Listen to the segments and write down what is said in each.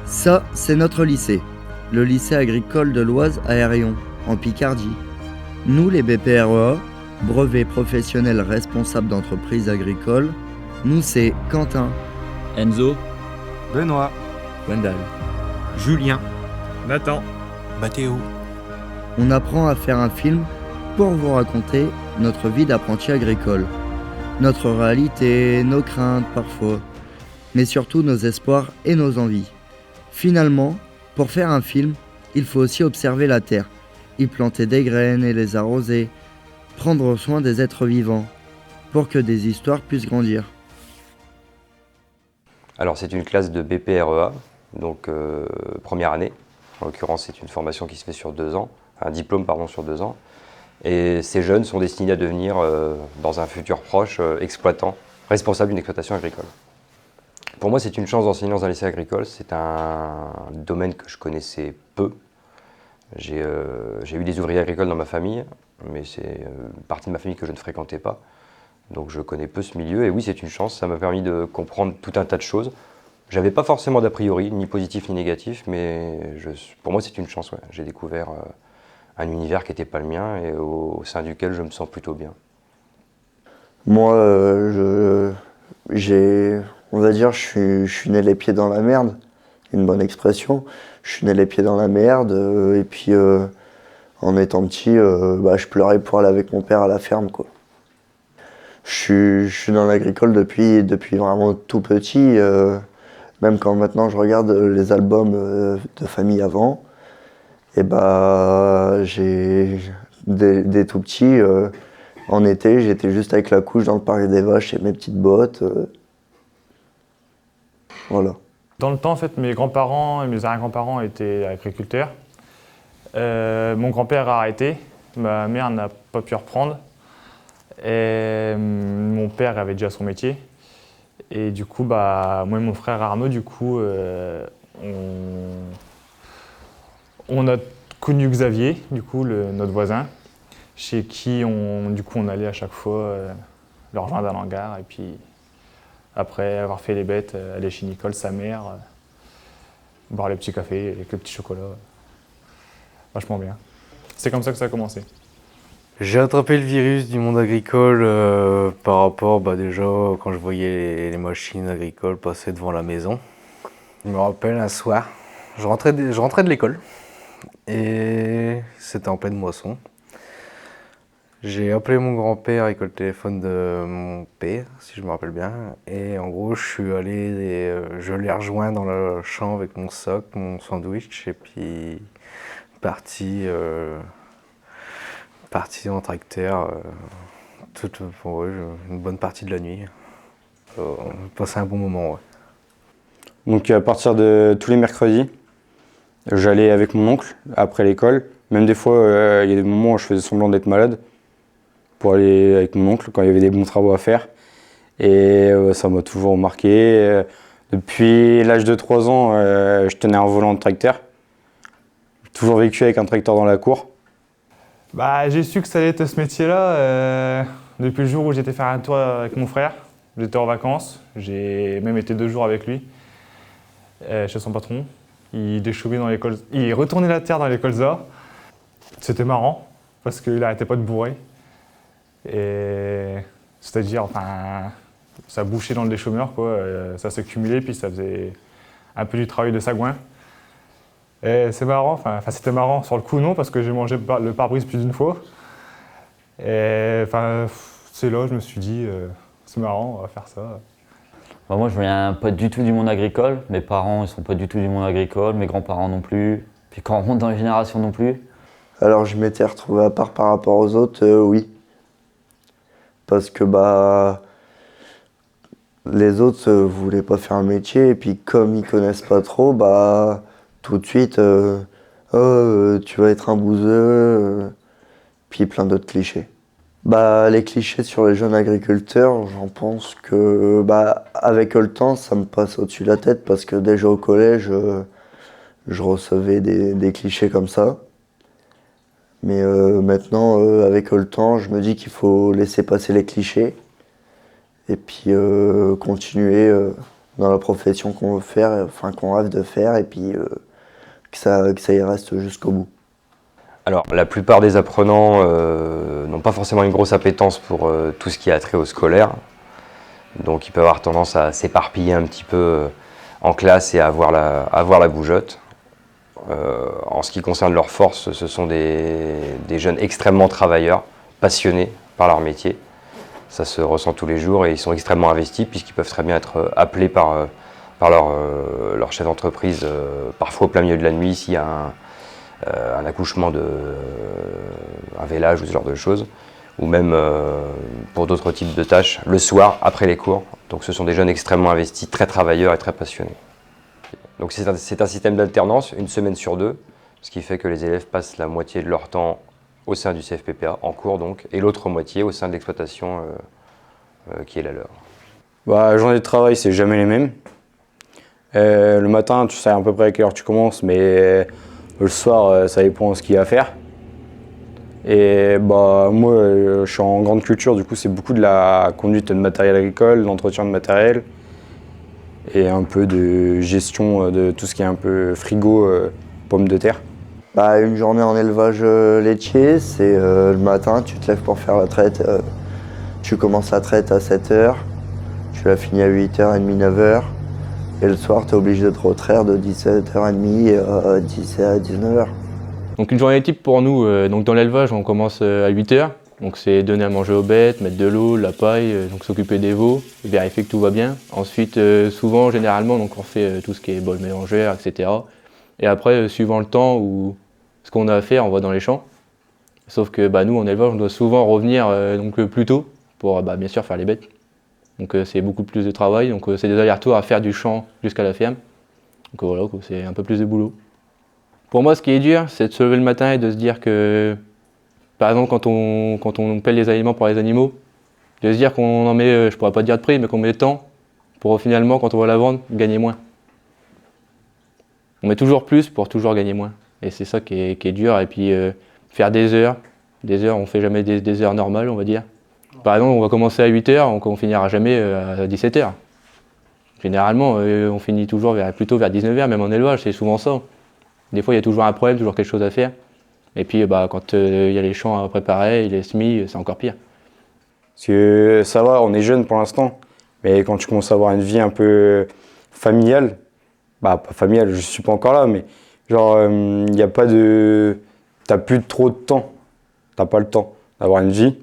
Ça, c'est notre lycée, le lycée agricole de l'Oise à Ayrion, en Picardie. Nous, les BPREA, brevets professionnels responsables d'entreprises agricoles, nous, c'est Quentin, Enzo, Benoît, Wendell. Julien, Nathan, Mathéo. On apprend à faire un film pour vous raconter notre vie d'apprenti agricole. Notre réalité, nos craintes parfois, mais surtout nos espoirs et nos envies. Finalement, pour faire un film, il faut aussi observer la terre, y planter des graines et les arroser, prendre soin des êtres vivants, pour que des histoires puissent grandir. Alors c'est une classe de BPREA, donc première année. En l'occurrence, c'est une formation qui se fait sur 2 ans, un diplôme pardon sur 2 ans. Et ces jeunes sont destinés à devenir, dans un futur proche, exploitants, responsables d'une exploitation agricole. Pour moi, c'est une chance d'enseigner dans un lycée agricole. C'est un domaine que je connaissais peu. J'ai eu des ouvriers agricoles dans ma famille, mais c'est une partie de ma famille que je ne fréquentais pas. Donc je connais peu ce milieu, et oui, c'est une chance. Ça m'a permis de comprendre tout un tas de choses. J'avais pas forcément d'a priori, ni positif ni négatif, mais pour moi, c'est une chance. Ouais. J'ai découvert un univers qui n'était pas le mien et au sein duquel je me sens plutôt bien. Moi, on va dire, je suis né les pieds dans la merde, une bonne expression. Je suis né les pieds dans la merde, et puis en étant petit, je pleurais pour aller avec mon père à la ferme, quoi. Je suis dans l'agricole depuis vraiment tout petit, même quand maintenant je regarde les albums de famille avant, et j'ai des tout petits. En été, j'étais juste avec la couche dans le parc des vaches et mes petites bottes. Voilà. Dans le temps, en fait, mes grands-parents et mes arrière-grands-parents étaient agriculteurs. Mon grand-père a arrêté, ma mère n'a pas pu reprendre. Et mon père avait déjà son métier. Et du coup, moi et mon frère Arnaud, on a connu Xavier, notre voisin, chez qui on allait à chaque fois le rejoindre à l'hangar. Et puis, après avoir fait les bêtes, aller chez Nicole, sa mère, boire les petits cafés avec le petit chocolat. Vachement bien. C'est comme ça que ça a commencé. j'ai attrapé le virus du monde agricole par rapport déjà quand je voyais les machines agricoles passer devant la maison. Je me rappelle un soir, je rentrais de l'école et c'était en pleine moisson. J'ai appelé mon grand-père avec le téléphone de mon père, si je me rappelle bien, et en gros je suis allé je l'ai rejoint dans le champ avec mon sac, mon sandwich, et puis parti en tracteur une bonne partie de la nuit. On passait un bon moment. Ouais. Donc à partir de tous les mercredis, j'allais avec mon oncle après l'école. Même des fois, il y a des moments où je faisais semblant d'être malade pour aller avec mon oncle quand il y avait des bons travaux à faire. Et ça m'a toujours marqué. Depuis l'âge de 3 ans, je tenais un volant de tracteur. J'ai toujours vécu avec un tracteur dans la cour. J'ai su que ça allait être ce métier-là depuis le jour où j'étais faire un tour avec mon frère. J'étais en vacances, j'ai même été 2 jours avec lui, chez son patron. Il déchoumait dans il retournait la terre dans les colzas. C'était marrant, parce qu'il n'arrêtait pas de bourrer. C'est-à-dire, ça bouchait dans le déchaumeur, quoi. Ça se cumulait, puis ça faisait un peu du travail de sagouin. Et c'est marrant, c'était marrant sur le coup, non, parce que j'ai mangé le pare-brise plus d'une fois. Et c'est là, je me suis dit, c'est marrant, on va faire ça. Moi, je viens pas du tout du monde agricole. Mes parents, ils sont pas du tout du monde agricole. Mes grands-parents non plus. Puis quand on remonte dans les générations non plus. Alors je m'étais retrouvé à part par rapport aux autres, oui. Parce que les autres voulaient pas faire un métier, et puis comme ils connaissent pas trop, tout de suite, tu vas être un bouseux, puis plein d'autres clichés. Les clichés sur les jeunes agriculteurs, j'en pense que avec le temps, ça me passe au-dessus de la tête, parce que déjà au collège, je recevais des clichés comme ça. Mais maintenant, avec le temps, je me dis qu'il faut laisser passer les clichés et puis continuer dans la profession qu'on veut faire, enfin qu'on rêve de faire, et puis que ça y reste jusqu'au bout. Alors, la plupart des apprenants n'ont pas forcément une grosse appétence pour tout ce qui a trait au scolaire. Donc, ils peuvent avoir tendance à s'éparpiller un petit peu en classe et à avoir la bougeotte. En ce qui concerne leurs forces, ce sont des jeunes extrêmement travailleurs, passionnés par leur métier. Ça se ressent tous les jours et ils sont extrêmement investis puisqu'ils peuvent très bien être appelés par leur chef d'entreprise, parfois au plein milieu de la nuit s'il y a un accouchement, un vélage ou ce genre de choses, ou même pour d'autres types de tâches, le soir, après les cours. Donc ce sont des jeunes extrêmement investis, très travailleurs et très passionnés. Donc c'est un système d'alternance, une semaine sur deux, ce qui fait que les élèves passent la moitié de leur temps au sein du CFPPA, en cours donc, et l'autre moitié au sein de l'exploitation qui est la leur. Bah, journée de travail, c'est jamais les mêmes. Le matin, tu sais à peu près à quelle heure tu commences, mais le soir, ça dépend de ce qu'il y a à faire. Et bah, moi, je suis en grande culture, du coup, c'est beaucoup de la conduite de matériel agricole, l'entretien de matériel et un peu de gestion de tout ce qui est un peu frigo, pommes de terre. Bah, une journée en élevage laitier, c'est le matin, tu te lèves pour faire la traite. Tu commences la traite à 7h, tu la finis à 8h30, 9h. Et le soir, tu es obligé de te retraire de 17h30 à 19h. Donc une journée type pour nous, donc dans l'élevage, on commence à 8h. Donc c'est donner à manger aux bêtes, mettre de l'eau, de la paille, donc s'occuper des veaux, vérifier que tout va bien. Ensuite, souvent, généralement, donc on fait tout ce qui est bol mélangère, etc. Et après, suivant le temps ou ce qu'on a à faire, on va dans les champs. Sauf que bah, nous, en élevage, on doit souvent revenir donc, plus tôt pour bien sûr faire les bêtes. Donc c'est beaucoup plus de travail, donc c'est des allers-retours à faire du champ jusqu'à la ferme. Donc voilà, c'est un peu plus de boulot. Pour moi, ce qui est dur, c'est de se lever le matin et de se dire que, par exemple, quand on pèle les aliments pour les animaux, de se dire qu'on en met, je pourrais pas dire de prix, mais qu'on met tant pour finalement, quand on va la vendre, gagner moins. On met toujours plus pour toujours gagner moins. Et c'est ça qui est dur. Et puis faire des heures, on fait jamais des heures normales, on va dire. Par exemple, on va commencer à 8h, donc on finira jamais à 17h. Généralement, on finit toujours plutôt vers 19h, même en élevage, c'est souvent ça. Des fois, il y a toujours un problème, toujours quelque chose à faire. Et puis, quand il y a les champs à préparer, les semis, c'est encore pire. Parce que ça va, on est jeune pour l'instant, mais quand tu commences à avoir une vie un peu familiale, pas familiale, je suis pas encore là, mais genre, il n'y a pas de... T'as plus trop de temps, t'as pas le temps d'avoir une vie.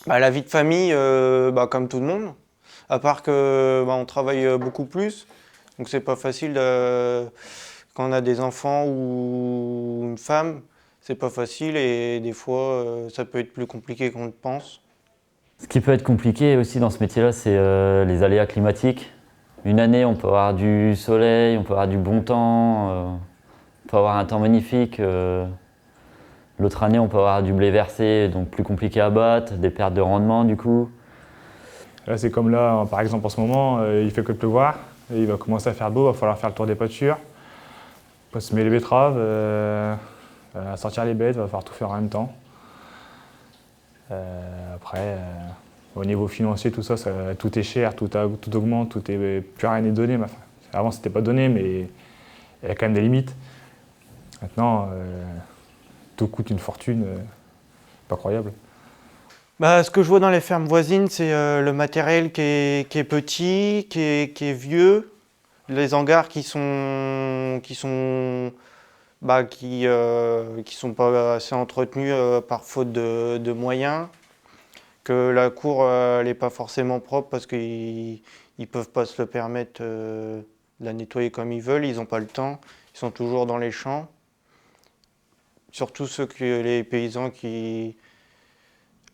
La vie de famille, comme tout le monde, à part que on travaille beaucoup plus, donc c'est pas facile quand on a des enfants ou une femme, c'est pas facile et des fois ça peut être plus compliqué qu'on le pense. Ce qui peut être compliqué aussi dans ce métier-là, c'est les aléas climatiques. Une année, on peut avoir du soleil, on peut avoir du bon temps, on peut avoir un temps magnifique. L'autre année, on peut avoir du blé versé, donc plus compliqué à battre, des pertes de rendement du coup. Là, c'est comme là, par exemple, en ce moment, il fait que pleuvoir. Et il va commencer à faire beau, il va falloir faire le tour des pâtures. On va semer les betteraves, sortir les bêtes, il va falloir tout faire en même temps. Après, au niveau financier, tout ça, tout est cher, tout augmente, plus rien n'est donné. Enfin, avant, c'était pas donné, mais il y a quand même des limites. Maintenant, tout coûte une fortune, pas croyable. Ce que je vois dans les fermes voisines, c'est le matériel qui est petit, qui est vieux, les hangars qui sont pas assez entretenus par faute de moyens, que la cour n'est pas forcément propre parce qu'ils peuvent pas se le permettre de la nettoyer comme ils veulent, ils n'ont pas le temps, ils sont toujours dans les champs. Surtout les paysans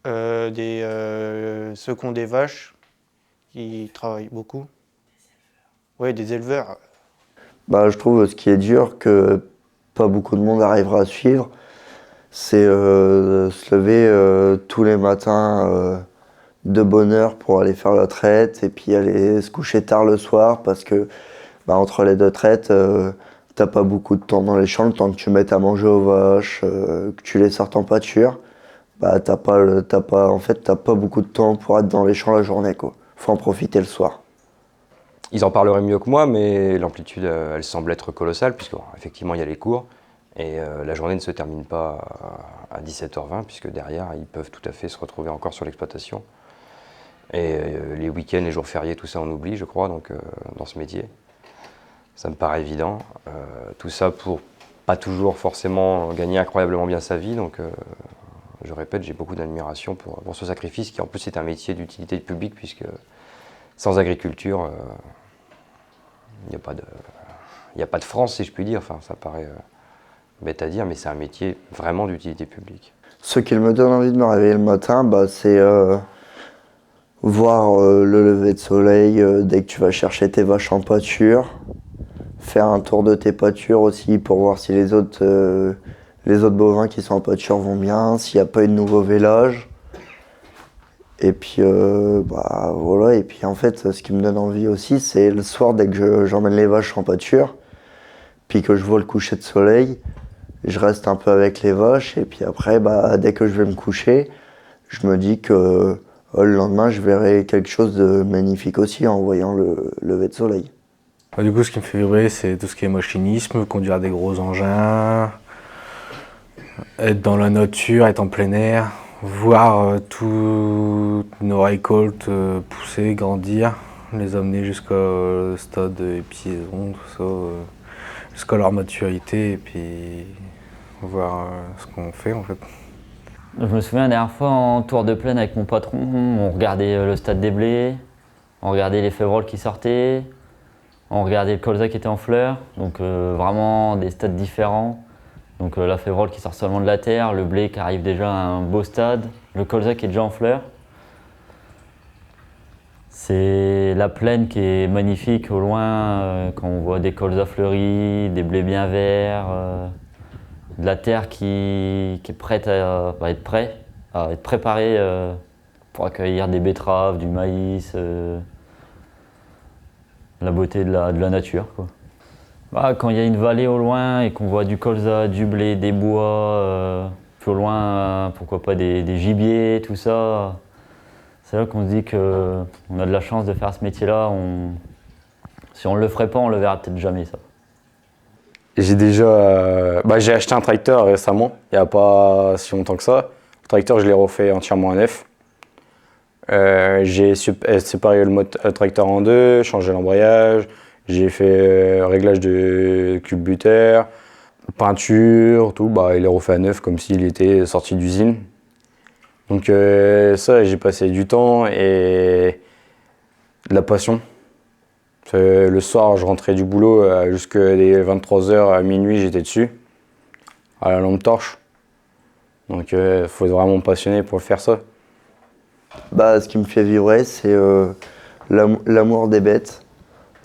ceux qui ont des vaches, qui travaillent beaucoup. Oui, des éleveurs. Je trouve ce qui est dur, que pas beaucoup de monde arrivera à suivre, c'est se lever tous les matins de bonne heure pour aller faire la traite et puis aller se coucher tard le soir parce que entre les deux traites, t'as pas beaucoup de temps dans les champs, le temps que tu mettes à manger aux vaches, que tu les sortes en pâture. T'as pas beaucoup de temps pour être dans les champs la journée, quoi. Faut en profiter le soir. Ils en parleraient mieux que moi, mais l'amplitude, elle semble être colossale, puisque bon, effectivement, il y a les cours, et la journée ne se termine pas à 17h20, puisque derrière, ils peuvent tout à fait se retrouver encore sur l'exploitation. Et les week-ends, les jours fériés, tout ça, on oublie, je crois, donc, dans ce métier. Ça me paraît évident. Tout ça pour pas toujours forcément gagner incroyablement bien sa vie, donc je répète, j'ai beaucoup d'admiration pour ce sacrifice, qui en plus est un métier d'utilité publique, puisque sans agriculture, il n'y a pas de France, si je puis dire. Enfin, ça paraît bête à dire, mais c'est un métier vraiment d'utilité publique. Ce qui me donne envie de me réveiller le matin, c'est voir le lever de soleil dès que tu vas chercher tes vaches en pâture. Faire un tour de tes pâtures aussi pour voir si les autres bovins qui sont en pâture vont bien, s'il n'y a pas eu de nouveau vélage. Et puis voilà, et puis en fait ce qui me donne envie aussi, c'est le soir dès que j'emmène les vaches en pâture, puis que je vois le coucher de soleil, je reste un peu avec les vaches, et puis après dès que je vais me coucher, je me dis que le lendemain je verrai quelque chose de magnifique aussi en voyant le lever de soleil. Du coup, ce qui me fait vibrer, c'est tout ce qui est machinisme, conduire des gros engins, être dans la nature, être en plein air, voir toutes nos récoltes pousser, grandir, les amener jusqu'au stade d'épiaison, tout ça, jusqu'à leur maturité, et puis voir ce qu'on fait en fait. Je me souviens la dernière fois en tour de plaine avec mon patron, on regardait le stade des blés, on regardait les févroles qui sortaient, on regardait le colza qui était en fleurs, donc vraiment des stades différents. Donc la févrole qui sort seulement de la terre, le blé qui arrive déjà à un beau stade, le colza qui est déjà en fleurs. C'est la plaine qui est magnifique au loin, quand on voit des colzas fleuris, des blés bien verts, de la terre qui est prête à être préparée pour accueillir des betteraves, du maïs, la beauté de la nature, quoi. Quand il y a une vallée au loin et qu'on voit du colza, du blé, des bois, plus au loin, pourquoi pas des gibiers, tout ça, c'est là qu'on se dit qu'on a de la chance de faire ce métier-là. Si on ne le ferait pas, on ne le verra peut-être jamais, ça. J'ai acheté un tracteur récemment, il n'y a pas si longtemps que ça. Le tracteur, je l'ai refait entièrement à neuf. J'ai séparé le tracteur en deux, changé l'embrayage. J'ai fait réglage de culbuteur, peinture, tout. Il est refait à neuf comme s'il était sorti d'usine. Donc ça, j'ai passé du temps et de la passion. Le soir, je rentrais du boulot jusqu'à 23h à minuit, j'étais dessus, à la lampe torche. Donc il faut être vraiment passionné pour faire ça. Ce qui me fait vibrer, c'est l'amour des bêtes.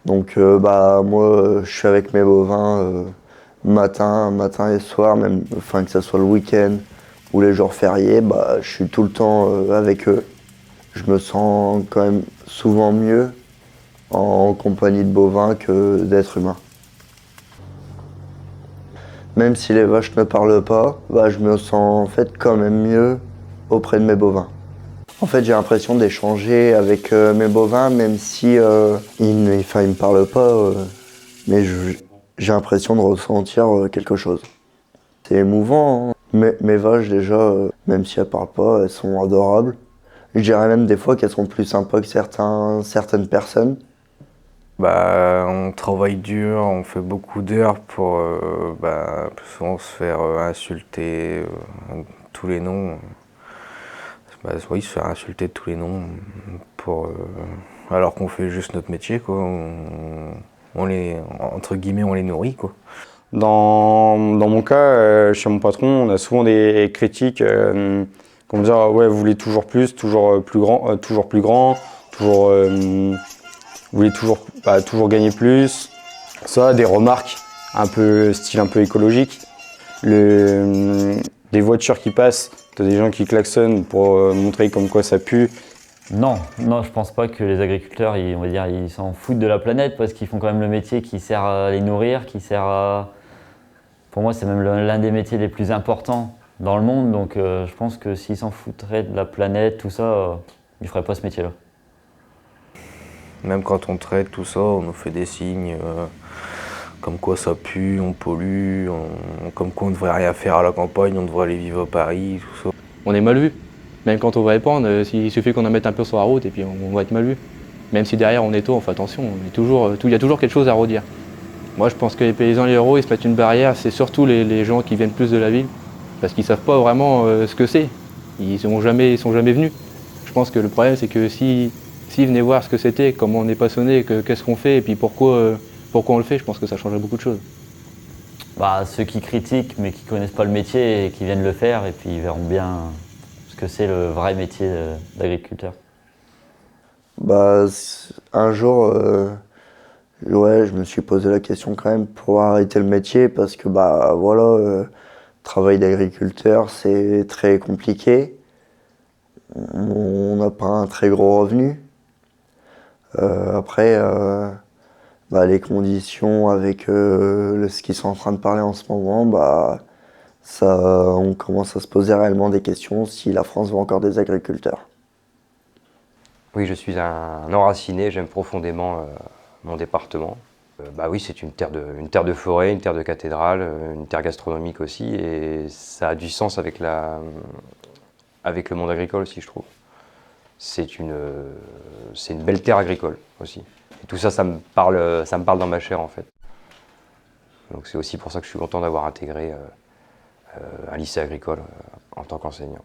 Donc moi je suis avec mes bovins matin et soir, même que ce soit le week-end ou les jours fériés, je suis tout le temps avec eux. Je me sens quand même souvent mieux en compagnie de bovins que d'êtres humains. Même si les vaches ne parlent pas, je me sens en fait quand même mieux auprès de mes bovins. En fait, j'ai l'impression d'échanger avec mes bovins, même si ils me parlent pas, mais j'ai l'impression de ressentir quelque chose. C'est émouvant, hein. Mes vaches, déjà, même si elles parlent pas, elles sont adorables. Je dirais même des fois qu'elles sont plus sympas que certaines personnes. On travaille dur, on fait beaucoup d'heures pour souvent se faire insulter tous les noms. Oui, se faire insulter de tous les noms alors qu'on fait juste notre métier, quoi. Entre guillemets, on les nourrit, quoi. Dans mon cas, chez mon patron, on a souvent des critiques qu'on me dit ouais, vous voulez toujours plus, toujours plus grand, vous voulez toujours gagner plus. Ça, des remarques un peu écologique. Des voitures qui passent, t'as des gens qui klaxonnent pour montrer comme quoi ça pue. Non, je pense pas que les agriculteurs, ils s'en foutent de la planète parce qu'ils font quand même le métier qui sert à les nourrir, qui sert à... Pour moi, c'est même l'un des métiers les plus importants dans le monde, donc je pense que s'ils s'en foutraient de la planète, tout ça, ils feraient pas ce métier-là. Même quand on traite tout ça, on nous fait des signes comme quoi ça pue, on pollue, comme quoi on ne devrait rien faire à la campagne, on devrait aller vivre à Paris, tout ça. On est mal vu. Même quand on va épandre, il suffit qu'on en mette un peu sur la route et puis on va être mal vu. Même si derrière on nettoie, on fait attention, il y a toujours quelque chose à redire. Moi je pense que les paysans et les ruraux, ils se mettent une barrière, c'est surtout les gens qui viennent plus de la ville, parce qu'ils ne savent pas vraiment ce que c'est. Ils sont jamais venus. Je pense que le problème c'est que s'ils venaient voir ce que c'était, comment on est passionné, qu'est-ce qu'on fait et puis pourquoi on le fait, je pense que ça changerait beaucoup de choses. Bah, ceux qui critiquent mais qui ne connaissent pas le métier et qui viennent le faire et puis ils verront bien ce que c'est le vrai métier d'agriculteur. Bah, un jour, ouais, je me suis posé la question quand même pour arrêter le métier parce que bah voilà, travail d'agriculteur c'est très compliqué. On n'a pas un très gros revenu. Après, bah, les conditions avec ce qu'ils sont en train de parler en ce moment, bah, on commence à se poser réellement des questions si la France veut encore des agriculteurs. Oui, je suis un enraciné, j'aime profondément mon département. Bah oui, c'est une terre de forêt, une terre de cathédrale, une terre gastronomique aussi, et ça a du sens avec le monde agricole aussi, je trouve. C'est une belle terre agricole aussi. Et tout ça, ça me parle dans ma chair en fait. Donc c'est aussi pour ça que je suis content d'avoir intégré un lycée agricole en tant qu'enseignant.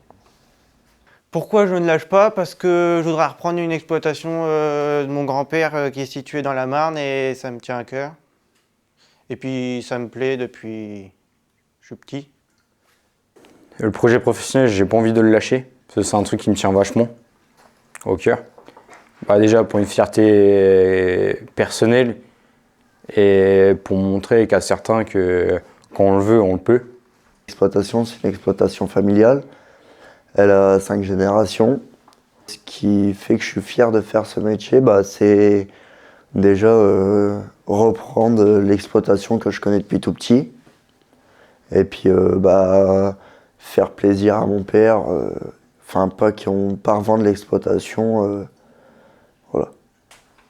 Pourquoi je ne lâche pas? Parce que je voudrais reprendre une exploitation de mon grand-père qui est située dans la Marne et ça me tient à cœur. Et puis ça me plaît depuis que je suis petit. Le projet professionnel, j'ai pas envie de le lâcher, parce que c'est un truc qui me tient vachement au cœur. Bah déjà pour une fierté personnelle et pour montrer qu'à certains que quand on le veut, on le peut. L'exploitation, c'est une exploitation familiale. Elle a 5 générations. Ce qui fait que je suis fier de faire ce métier, bah, c'est déjà reprendre l'exploitation que je connais depuis tout petit. Et puis bah, faire plaisir à mon père. Enfin, pas revendre l'exploitation. Voilà.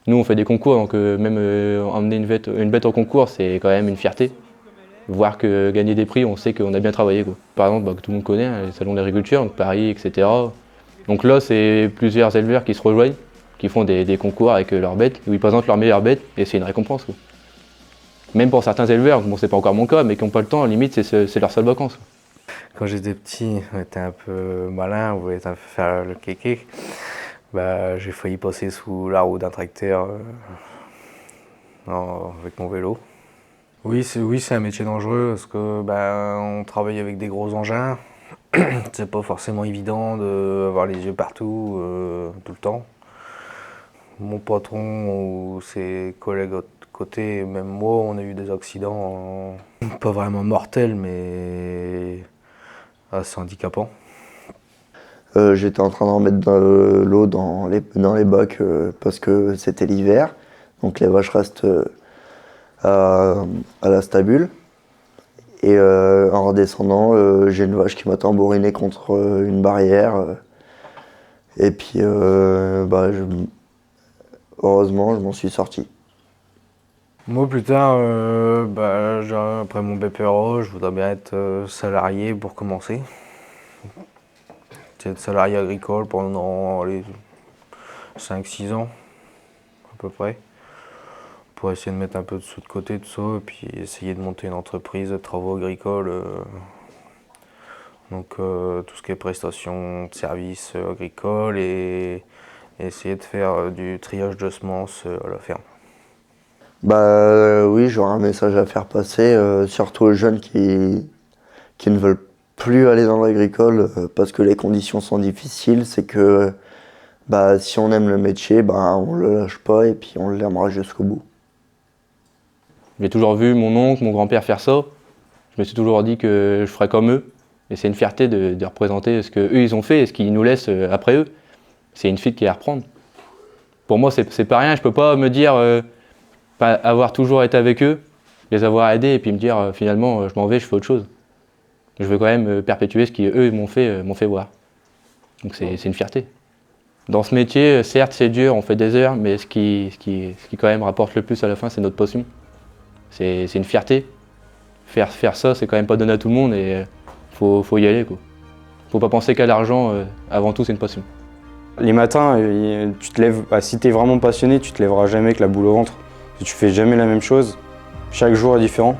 Nous on fait des concours, donc même emmener une bête au concours, c'est quand même une fierté. Voir que gagner des prix, on sait qu'on a bien travaillé, quoi. Par exemple, bah, que tout le monde connaît, hein, les salons d'agriculture, donc Paris, etc. Donc là, c'est plusieurs éleveurs qui se rejoignent, qui font des concours avec leurs bêtes, où ils présentent leurs meilleures bêtes, et c'est une récompense, quoi. Même pour certains éleveurs, bon c'est pas encore mon cas, mais qui n'ont pas le temps, limite c'est leur seule vacance, quoi. Quand j'étais petit, on était un peu malin, on voulait un peu faire le kéké. Bah, j'ai failli passer sous la roue d'un tracteur avec mon vélo. Oui, c'est un métier dangereux parce que bah, on travaille avec des gros engins. C'est pas forcément évident d'avoir les yeux partout, tout le temps. Mon patron ou ses collègues à côté, même moi, on a eu des accidents pas vraiment mortels, mais assez handicapants. J'étais en train d'en mettre de l'eau dans les bacs parce que c'était l'hiver. Donc les vaches restent à la stabule. Et en redescendant, j'ai une vache qui m'a tambouriné contre une barrière. Et puis, bah, heureusement, je m'en suis sorti. Moi, plus tard, après mon BPRO, je voudrais bien être salarié pour commencer. Être salarié agricole pendant les 5-6 ans, à peu près. Pour essayer de mettre un peu de sous de côté, tout ça, et puis essayer de monter une entreprise de travaux agricoles. Donc tout ce qui est prestations de services agricoles et essayer de faire du triage de semences à la ferme. Bah oui, j'aurais un message à faire passer, surtout aux jeunes qui ne veulent plus aller dans l'agricole parce que les conditions sont difficiles. C'est que bah, si on aime le métier, bah, on le lâche pas et puis on l'aimera jusqu'au bout. J'ai toujours vu mon oncle, mon grand-père faire ça. Je me suis toujours dit que je ferais comme eux. Et c'est une fierté de représenter ce qu'eux ils ont fait et ce qu'ils nous laissent après eux. C'est une fuite qui est à reprendre. Pour moi, c'est pas rien. Je peux pas me dire avoir toujours été avec eux, les avoir aidés et puis me dire finalement je m'en vais, je fais autre chose. Je veux quand même perpétuer ce qu'eux m'ont fait voir. Donc c'est une fierté. Dans ce métier, certes c'est dur, on fait des heures, mais ce qui quand même rapporte le plus à la fin, c'est notre passion. C'est une fierté. Faire ça, c'est quand même pas donné à tout le monde et faut y aller, quoi. Faut pas penser qu'à l'argent, avant tout c'est une passion. Les matins, tu te lèves, si tu es vraiment passionné, tu te lèveras jamais avec la boule au ventre. Tu fais jamais la même chose, chaque jour est différent.